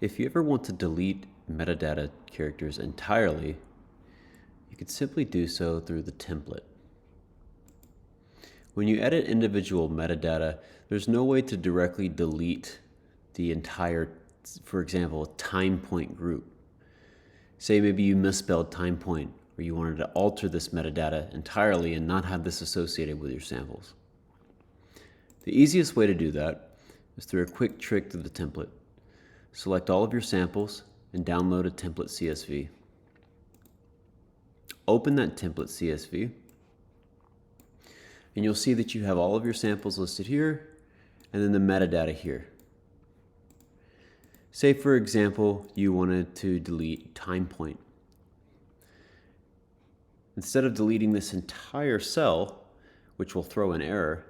If you ever want to delete metadata characters entirely, you can simply do so through the template. When you edit individual metadata, there's no way to directly delete the entire, for example, time point group. Say maybe you misspelled time point, or you wanted to alter this metadata entirely and not have this associated with your samples. The easiest way to do that is through a quick trick to the template. Select all of your samples and download a template CSV. Open that template CSV, and you'll see that you have all of your samples listed here, and then the metadata here. Say, for example, you wanted to delete time point. Instead of deleting this entire cell, which will throw an error,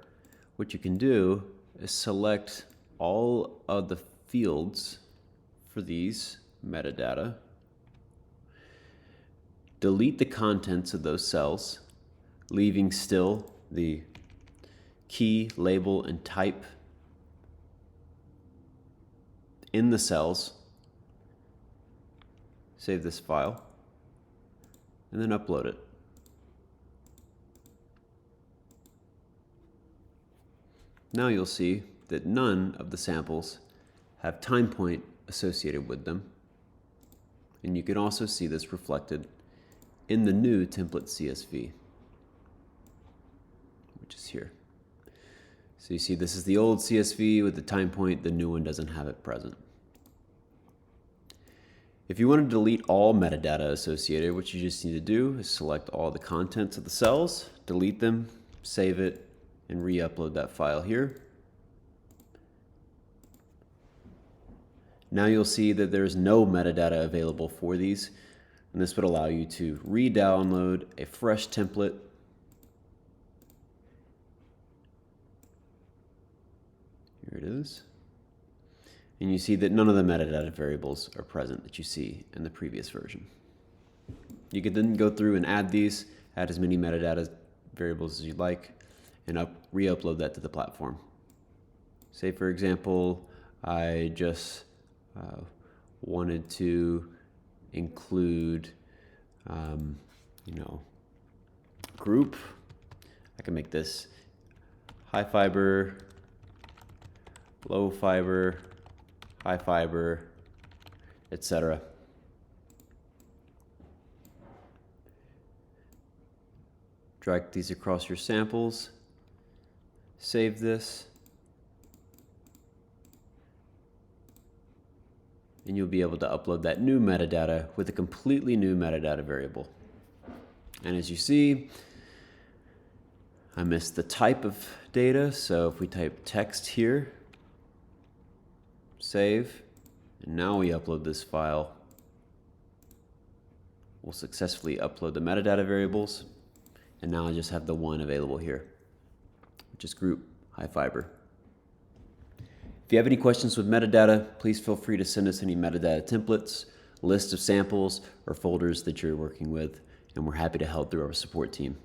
what you can do is select all of the fields for these metadata, delete the contents of those cells, leaving still the key, label, and type in the cells. Save this file, and then upload it. Now you'll see that none of the samples have time point associated with them. And you can also see this reflected in the new template CSV, which is here. So you see this is the old CSV with the time point, the new one doesn't have it present. If you want to delete all metadata associated, what you just need to do is select all the contents of the cells, delete them, save it, and re-upload that file here. Now you'll see that there's no metadata available for these, and this would allow you to re-download a fresh template. Here it is. And you see that none of the metadata variables are present that you see in the previous version. You can then go through and add these, add as many metadata variables as you'd like, and re-upload that to the platform. Say, for example, I just wanted to include, group. I can make this high fiber, low fiber, high fiber, etc. Drag these across your samples, save this, and you'll be able to upload that new metadata with a completely new metadata variable. And as you see, I missed the type of data, so if we type text here, save, and now we upload this file, we'll successfully upload the metadata variables, and now I just have the one available here, which is group high fiber. If you have any questions with metadata, please feel free to send us any metadata templates, list of samples, or folders that you're working with, and we're happy to help through our support team.